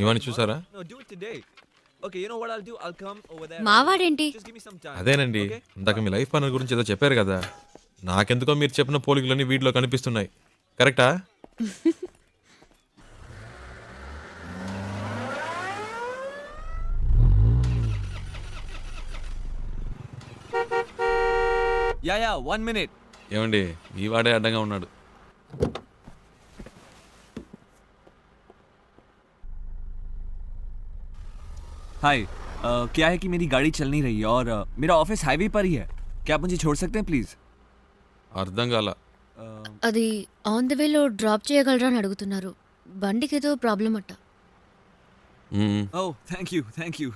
ఇవన్నీ చూసారా? No, do it today. Okay, you know what I'll do? I'll come over there. మావాడేంటి? Just give me some time. అదేనండి, Okay? ఇందాక మీ life partner గురించి ఏదో చెప్పారు కదా, నాకెందుకో మీరు చెప్పిన పోలికలన్నీ వీటిలో కనిపిస్తున్నాయి. కరెక్టా? Yeah, 1 minute. ఏమండి, ఈ వాడే అడ్డంగా ఉన్నాడు. हाय क्या है कि मेरी गाड़ी चल नहीं रही है और मेरा ऑफिस हाईवे पर ही है. क्या आप मुझे छोड़ सकते हैं प्लीज? అర్థం కాల. అది ఆన్ ద వేలో డ్రాప్ చేయగలరా అని అడుగుతున్నారు. బండికి ఏదో ప్రాబ్లం అట్ట. Oh thank you.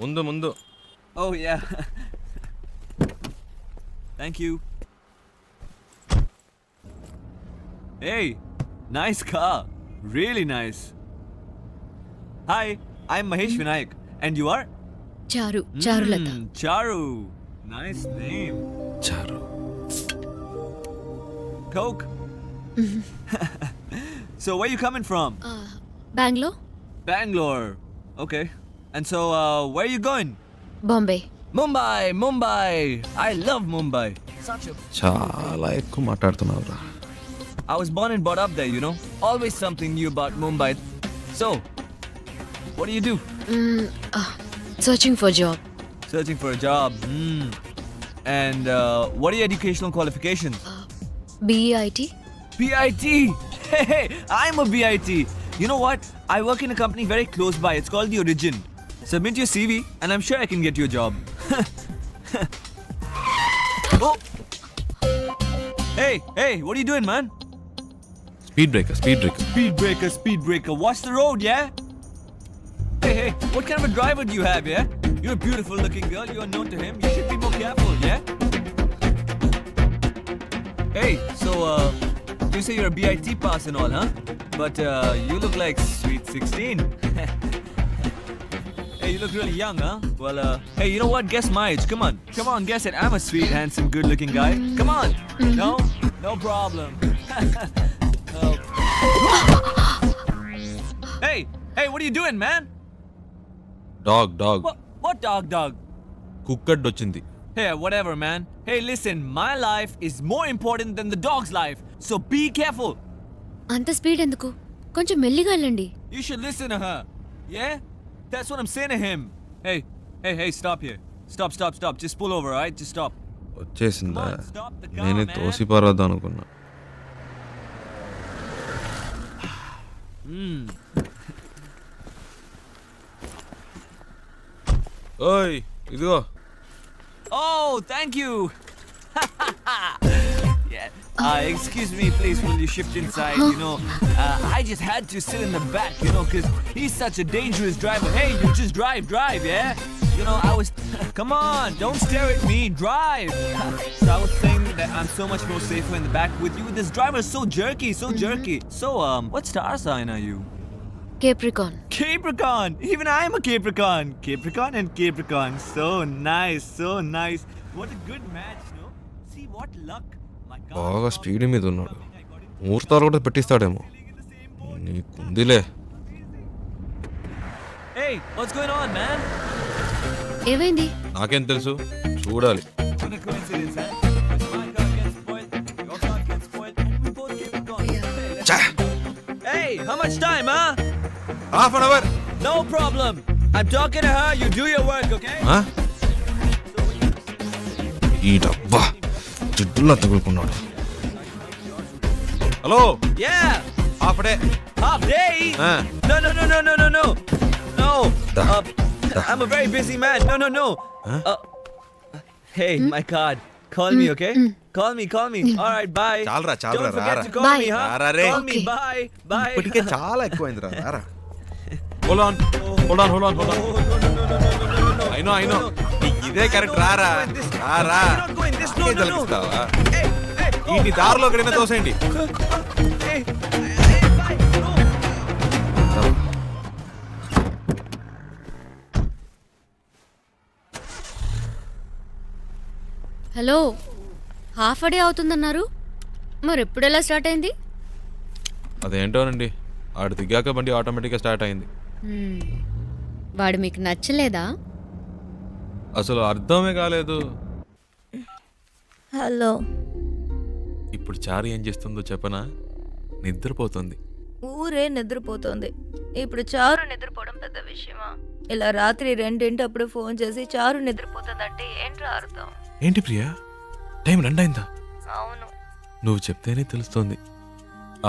ముందు ముందు. Oh yeah. Thank you. Hey, nice car. Really nice. Hi, I'm Mahesh Vinayak. And you are? Charulata. Charu. Nice name. చారు. Coke? So, where you coming from? Bengaluru, Bangalore. Okay. And so, where are you going? Bombay. Mumbai. I love Mumbai. Such a... చాలా ఎక్కువ మాట్లాడుతున్నావురా. I was born and brought up there, you know. Always something new about Mumbai. So, what do you do? Searching for job. Searching for a job. And what are your educational qualifications? BEIT. BIT. Hey, I'm a BIT. You know what? I work in a company very close by. It's called The Origin. Submit your CV and I'm sure I can get you a job. Oh. Hey, what are you doing, man? Speed breaker. Speed breaker. Watch the road, yeah? Hey, what kind of a driver do you have, yeah? You're a beautiful looking girl. You're known to him. You should be more careful, yeah? Hey, so, you say you're a BIT pass and all, huh? But, you look like sweet 16. Hey, you look really young, huh? Well, hey, you know what? Guess my age. Come on, guess it. I'm a sweet, handsome, good-looking guy. Come on. No problem. Oh. Hey, what are you doing, man? Dog. What dog? Cooked వచ్చింది. Hey, whatever, man. Hey, listen, my life is more important than the dog's life. So be careful. అంత speed ఎందుకు? కొంచెం మెల్లిగా వెళ్ళండి. You should listen to her. Yeah? That's what I'm saying to him. Hey, stop here. Stop. Just pull over, alright? Just stop. వచ్చేసిందా? Come on, stop the car, నేనే man. తోసిపారద్దాం అనుకున్నా. ఓయ్, ఇదిగో. Oh, thank you. Yeah. Excuse me, please, will you shift inside? You know, I just had to sit in the back, you know, because he's such a dangerous driver. Hey, you just drive, yeah? You know, I was... Come on, don't stare at me, drive. So I was saying that I'm so much more safer in the back with you. This driver is so jerky. So, what star sign are you? Capricorn. Capricorn! Even I'm a Capricorn. Capricorn and Capricorn. So nice. What a good match, no? See what luck. My God. బాగా speed మీద ఉన్నాడు. ముహూర్తాలు కూడా పెట్టిస్తాడేమో. నీకుందిలే. Hey, what's going on, man? ఏమైంది? నాకేం తెలుసు, చూడాలి. What a coincidence, huh? My car gets spoiled, your car gets spoiled, and we both Capricorn. Hey, how much time, huh? Half an hour. No problem. I'm talking to her. You do your work, okay? ఈ డబ్బా జిడ్డులా తగులుకున్నాడు. Hello. Yeah. Half day. Half day? No. No. Da. I'm a very busy man. No. Hey, my God. Call me, okay? Call me. All right, bye. చాలరా Don't forget రారా. to call Bye. me, huh? రారా రే. Call me. Okay. Bye. ఇప్పటికే చాలా ఎక్కువైందిరా. రారా. Hold on. Oh, no. I know. ఇదే correct. రారా. You're not going this. No. తలపిస్తావా? Hey. ఈ దారిలో ఎక్కడైనా తోసేయండి. Hey, bye. No. Hello, half day అవుతుందన్నారు. మరి ఎప్పుడెలా స్టార్ట్ అయింది? అదేంటోనండి, ఆడు దిగాక బండి ఆటోమేటిక్గా స్టార్ట్ అయింది. హ్మ్. వాడు మీకు నచ్చలేదా? అసలు అర్థమే కాలేదు. హలో. ఇప్పుడు చారు ఏం చేస్తుందో చెప్పనా? నిద్రపోతుంది. ఊరే నిద్రపోతోంది. ఇప్పుడు చారు నిద్రపోవడం పెద్ద విషయమా? ఇలా రాత్రి 2 ఫోన్ చేసి చారు నిద్రపోతుందంటే ఏంట్రా అర్థం? ఏంటి ప్రియా, టైం 2 అయిందా? అవును. నువ్వు చెప్తేనే తెలుస్తోంది.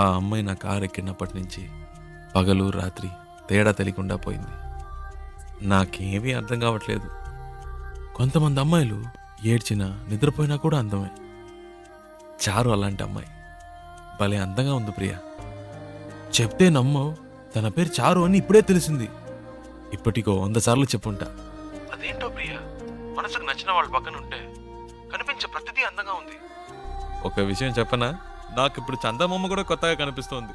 ఆ అమ్మాయి నా కారు ఎక్కినప్పటి నుంచి పగలు రాత్రి తేడా తెలియకుండా పోయింది. నాకేమీ అర్థం కావట్లేదు. కొంతమంది అమ్మాయిలు ఏడ్చినా నిద్రపోయినా కూడా అందమే. చారు అలాంటి అమ్మాయి. భలే అందంగా ఉంది ప్రియా. చెప్తే నమ్మవు, తన పేరు చారు అని ఇప్పుడే తెలిసింది. ఇప్పటికో 100 సార్లు చెప్పుంటా. అదేంటో ప్రియా, మనసుకు నచ్చిన వాళ్ళ పక్కన ఉంటే కనిపించే ప్రతిదీ అందంగా ఉంది. ఒక విషయం చెప్పనా, నాకు ఇప్పుడు చందమామ కూడా కొత్తగా కనిపిస్తోంది.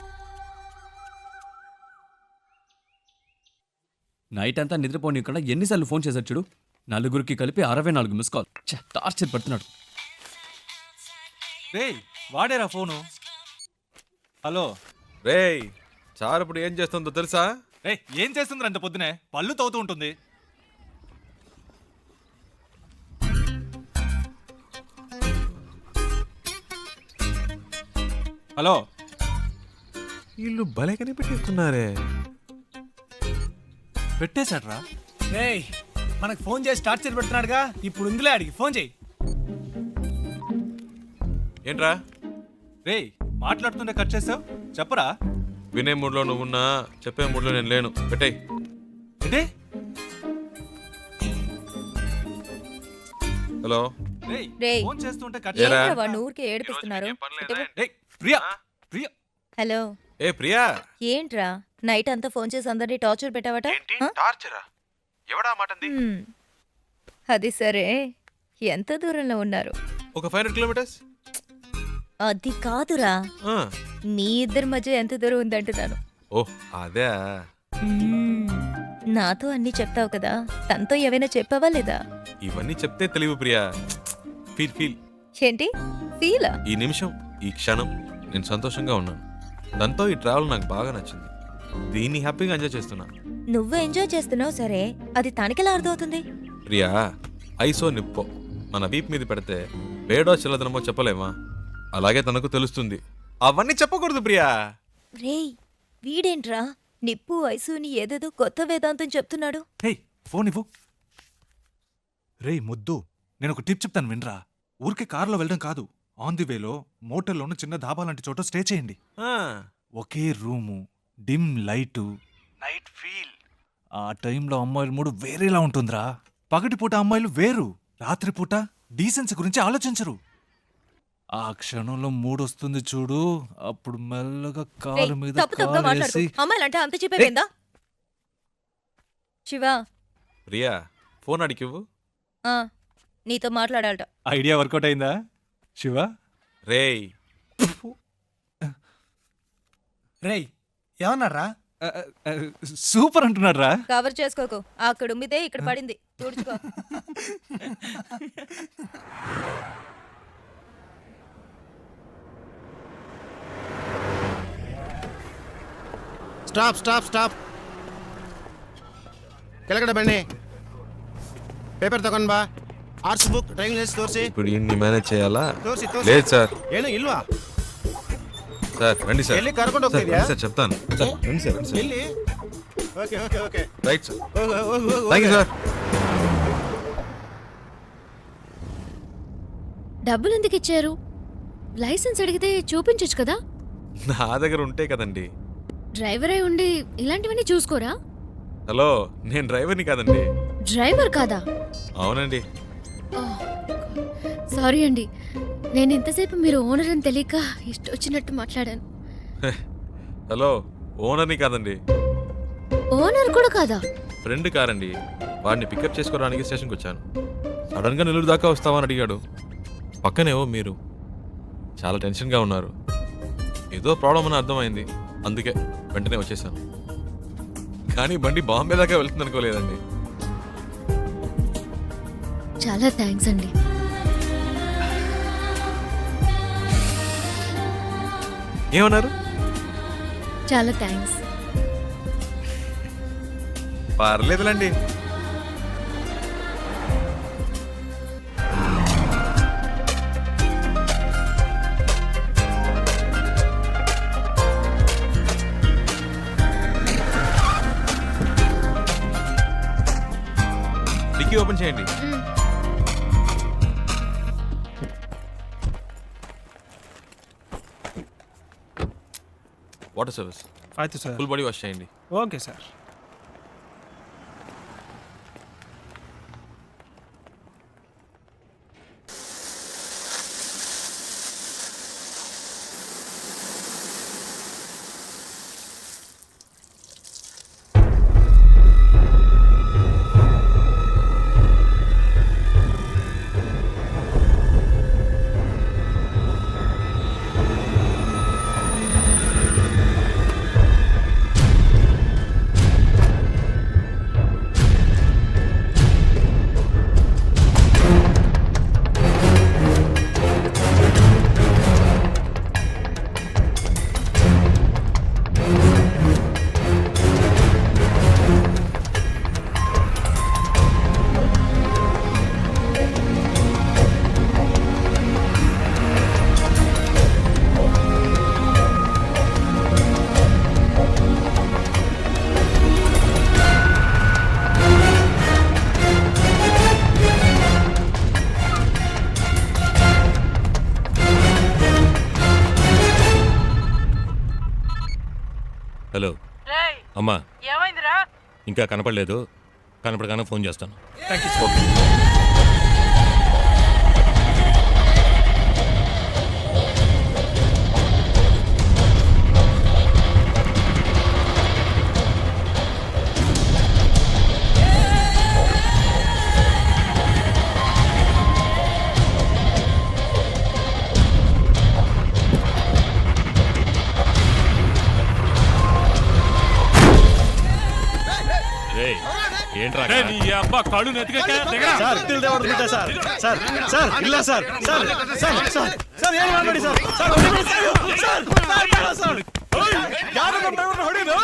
నైట్ అంతా నిద్రపోనీయకుండా ఎన్నిసార్లు ఫోన్ చేశాడు చూడు. నలుగురికి కలిపి 64 మిస్ కాల్. టార్చర్ పెడుతున్నాడు. రేయ్ వాడేరా ఫోను. హలో. రేయ్, చారు ఇప్పుడు ఏం చేస్తుందో తెలుసా? రే ఏం చేస్తుందిరా అంత పొద్దునే? పళ్ళు తవ్వుతూ ఉంటుంది. హలో. వీళ్ళు భలే కనిపెట్టేస్తున్నారే. పెట్టేశాడ్రా. రేయ్, మనకు ఫోన్ చేసి టార్చర్ పెడుతున్నాడుగా, ఇప్పుడు ఉందిలే అడిగి ఫోన్ చేయి. ఏంట్రా రేయ్ మాట్లాడుతుంటే కట్ చేసావు, చెప్పరా. వినే మూడ్లో నువ్వున్నా, చెప్పే మూడ్లో నేను లేను. పెట్టేయ్. ఏంటి? హలో. రేయ్, ఫోన్ చేస్తుంటే కట్ ఏరా? ఏంట్రా వాడిని ఊరికే ఏడిపిస్తున్నారు? రేయ్ ప్రియా, ప్రియా. హలో. ఏ ప్రియా. ఏంట్రా నైట్ అంతా ఫోన్ చేసి అందరినీ టార్చర్ పెట్టావట? టార్చరా? ఎవడా మాటంది? అది సరే, ఎంత దూరంలో ఉన్నారు? ఒక 500 కిలోమీటర్స్. అది కాదురా, మీ ఇద్దరి మధ్య ఎంత దూరం ఉందంటున్నాను. ఓ అదే. నాతో అన్ని చెప్తావు కదా, తనతో ఏవైనా చెప్పావా లేదా? ఇవన్నీ చెప్తే తెలివి ప్రియా. Feel feel. ఏంటి ఫీలా? ఈ నిమిషం, ఈ క్షణం నేను సంతోషంగా ఉన్నాను. దాంతో ఈ ట్రావెల్ నాకు బాగా నచ్చింది. దీన్ని హ్యాపీగా ఎంజాయ్ చేస్తున్నా. నువ్వు ఎంజాయ్ చేస్తున్నావు సరే, అది తనకెలా అర్థమవుతుంది? ప్రియా, ఐసో నిప్పో మన వీప్ మీద పెడితే వేడో చిల్లదనమో చెప్పలేమా? అలాగే తనకు తెలుస్తుంది. అవన్నీ చెప్పకూడదు ప్రియా. రేయ్, వీడేంట్రా నిప్పు ఐసుని ఏదేదో కొత్త వేదాంతం చెప్తున్నాడు. హే ఫోన్ ఇవ్వు. రేయ్ ముద్దు, నేను ఒక టిప్ చెప్తాను వినరా. ఊరికే కారులో వెళ్ళడం కాదు, ఆన్ ది వేలో మోటల్లోనూ చిన్న ధాబా లాంటి చోట స్టే చేయండి. ఒకే room, dim light, night feel. ఆ టైంలో అమ్మాయిల మూడు వేరేలా ఉంటుందిరా. పగటిపూట అమ్మాయిలు వేరు, రాత్రిపూట డీసెన్సీ గురించి ఆలోచించరు. ఆ క్షణంలో మూడొస్తుంది చూడు, అప్పుడు మెల్లగా కాలు మీద కాలేసి. అమ్మాయిలంటే అంత చెప్పేదా? శివా. ప్రియా, ఫోన్ అడిగివ్వు. నీతో మాట్లాడాలట. ఐడియా వర్కౌట్ అయిందా శివ? రేయ్. రేయ్, ఏమన్నారా? సూపర్ అంటున్నాడు రా. కవర్ చేసుకోకు, అక్కడ ఉమ్మితే ఇక్కడ పడింది, తుడుచుకో. Stop stop stop. ಕೆಳಗಡೆ ಬನ್ನಿ. ಪೇಪರ್ ತಗೊಂಡ್ ಬಾ. ಆರ್ಟ್ಸ್ ಬುಕ್, ಡ್ರಾಯಿಂಗ್ ಲಿಸ್ಟ್ ತೋರಿಸಿ. ఇప్పుడు ఇన్ని మేనేజ్ చేయాలా? ತೋರಿಸಿ లేదు సార్. ಏನು ಇಲ್ವಾ? సార్ రండి సార్. ಎಲ್ಲಿ ಕರ್ಕೊಂಡು సార్, ಹೋಗ್ತಿದ್ಯಾ? రండి సార్ చెప్తాను. సార్ రండి సార్, రండి సార్. ಎಲ್ಲಿ? Okay okay okay. Right sir. ಹೋಗು ಹೋಗು ಹೋಗು. Thank you sir. డబ్బులు ఎందుకు ఇచ్చారు? లైసెన్స్ అడిగితే చూపించొచ్చు కదా. నా దగ్గర ఉంటే కదండి. డ్రైవర్ అయి ఉండి ఇలాంటివన్నీ చూసుకోరా? హలో, నేను డ్రైవర్ని కాదండి. డ్రైవర్ కాదా? అవునండి. సారీ అండి, నేను ఇంతసేపు మీరు ఓనర్ అని తెలియక ఇష్టం వచ్చినట్టు మాట్లాడాను. హలో, ఓనర్ని కాదండి. ఓనర్ కూడా కాదా? ఫ్రెండ్ కారండి. వాడిని పికప్ చేసుకోవడానికి స్టేషన్కి వచ్చాను. సడన్గా నెల్లూరు దాకా వస్తామని అడిగాడు. పక్కనేవో మీరు చాలా టెన్షన్గా ఉన్నారు. ఏదో ప్రాబ్లం అని అర్థమైంది, అందుకే వెంటనే వచ్చేసాను. కానీ బండి బాంబే దాకా వెళ్తుంది అనుకోలేదండి. చాలా థ్యాంక్స్ అండి. ఏమన్నారు? చాలా థ్యాంక్స్. పర్లేదులండి. డిక్కీ ఓపెన్ చేయండి. వాటర్ సర్వీస్ అయితే సార్ ఫుల్ బాడీ వాష్ చేయండి. Okay sir. హలో అమ్మా, ఇంకా కనపడలేదు. కనపడగానే ఫోన్ చేస్తాను. ఏంట్రా అబ్బా కాళ్ళు నెత్తిగా సార్ సార్ సార్ సార్ ಇಲ್ಲ sir sir sir sir sir ಏನು ಮಾಡಬೇಡಿ సార్ సార్ సార్ సార్ ಯಾರು ನಮ್ಮ ಡ್ರೈವರ್ನ ಹೊಡೆಯೋದು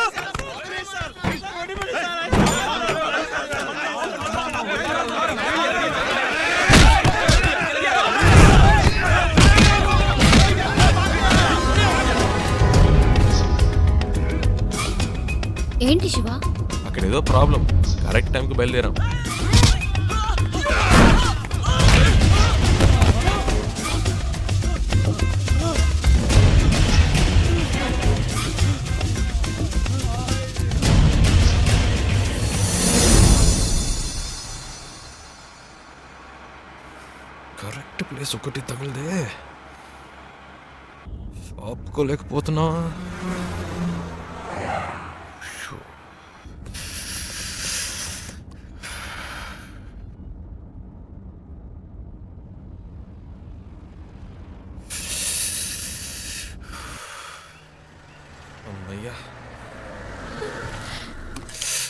ఏంటి శివ? అక్కడ ఏదో ప్రాబ్లం. కరెక్ట్ టైంకి బయలుదేరాం. కరెక్ట్ ప్లేస్ ఒకటి తగిలిదే. ఆపుకోలేకపోతున్నా.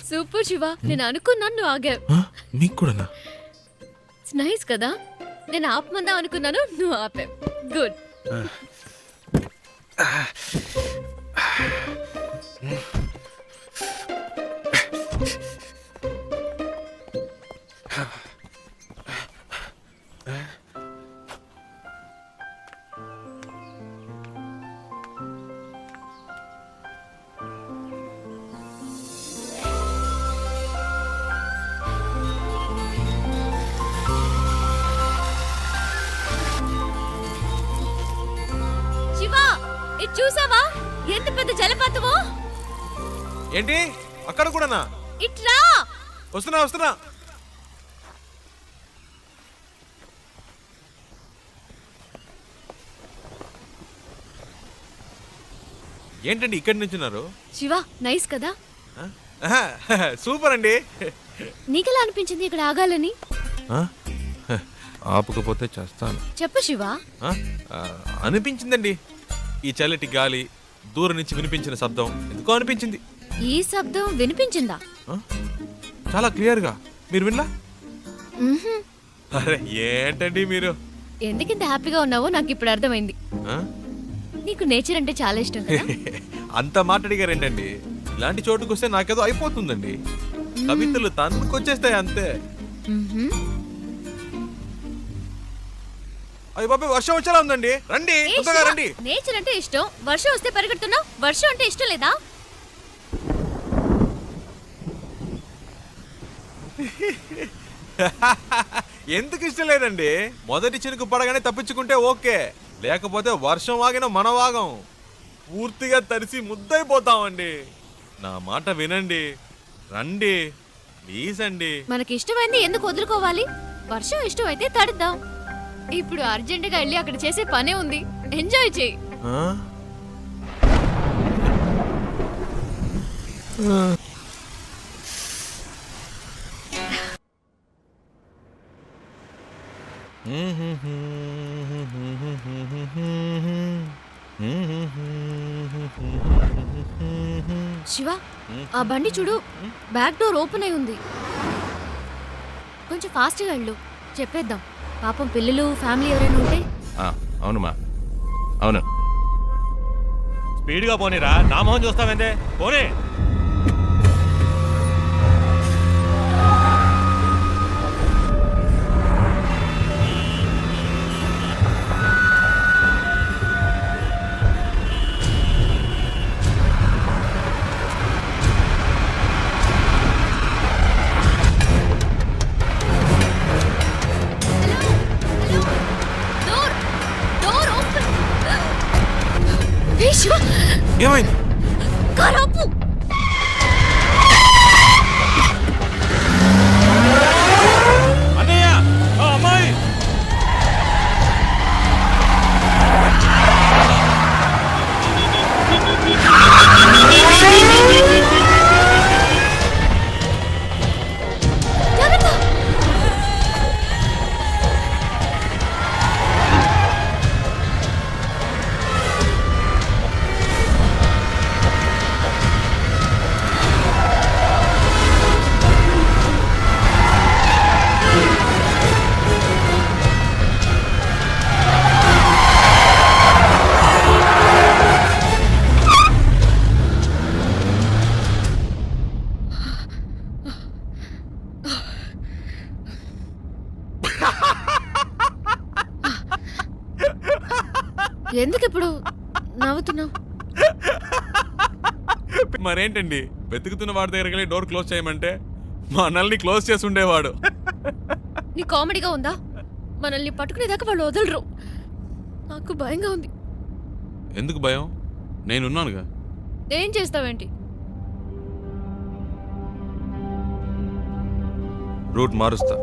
సూపర్ శివ, నేను అనుకున్నాను నువ్వు ఆగావు. మీకు కూడానా? ఇట్స్ నైస్ కదా. నేను ఆపమందాం అనుకున్నాను, నువ్వు ఆపావు. గుడ్. చూసావా ఎంత పెద్ద జలపాతమో? ఏంటి అక్కడ కూడానా? ఇట్రా. వస్తున్నా వస్తున్నా. ఏంటండి ఇక్కడి నుంచున్నారు? శివ నైస్ కదా. సూపర్ అండి. నీకెలా అనిపించింది ఇక్కడ ఆగాలని? ఆపకపోతే చేస్తాను. చెప్పు శివ. అనిపించిందండి. ఈ చల్లటి గాలి, దూరం నుంచి వినిపించిన శబ్దం ఎందుకో అనిపించింది. ఈ శబ్దం వినిపించిందా? చాలా క్లియర్ గా. మీరు విన్నా? అరే ఏంటండి మీరు ఎందుకింత హ్యాపీగా ఉన్నావో నాకు ఇప్పుడు అర్థమైంది. నీకు నేచర్ అంటే చాలా ఇష్టం కదా. అంత మాట అడిగారేంటండి? ఇలాంటి చోటుకు వస్తే నాకేదో అయిపోతుందండి. కవితలు తన్నుకొచ్చేస్తాయి అంతే. అయ్య బాబాయ్, వర్షం వచ్చేలా ఉందండి, రండి తొందరగా రండి. నేచర్ అంటే ఇష్టం, వర్షం వస్తే పరిగెడుతున్నావు. వర్షం అంటే ఇష్టం లేదా? ఎందుకు ఇష్టం లేదండి? మొదటి చినుకు పడగానే తప్పించుకుంటే ఓకే, లేకపోతే వర్షం వాగిన మన వాగం పూర్తిగా తడిసి ముద్దైపోతామండి. నా మాట వినండి, రండి ప్లీజ్ అండి. మనకి ఇష్టమైంది ఎందుకు వదులుకోవాలి? వర్షం ఇష్టం అయితే తడుద్దాం. ఇప్పుడు అర్జెంటుగా వెళ్ళి అక్కడ చేసే పనే ఉంది, ఎంజాయ్ చేయి. శివ, ఆ బండి చూడు, బ్యాక్ డోర్ ఓపెన్ అయి ఉంది. కొంచెం ఫాస్ట్గా వెళ్ళు, చెప్పేద్దాం. పాపం పిల్లలు ఫ్యామిలీ ఎవరైనా ఉంటే. అవునుమా, అవును. స్పీడ్గా పోనీరా, నా మొహం చూస్తావేందే, పోనీ. ఏమైంది? కారాపు. అన్నయ్య, అమ్మాయి. ఎందుకు ఇప్పుడు నవ్వుతున్నావు? మరేంటండి, వెతుకుతున్న వాడి దగ్గరికి వెళ్ళి డోర్ క్లోజ్ చేయమంటే మనల్ని క్లోజ్ చేసి ఉండేవాడు. నీ కామెడీగా ఉందా? మనల్ని పట్టుకునేదాకా వాళ్ళు వదలరు. నాకు భయంగా ఉంది. ఎందుకు భయం? నేనున్నానుగా. ఏం చేస్తావేంటి? రూట్ మారుస్తా.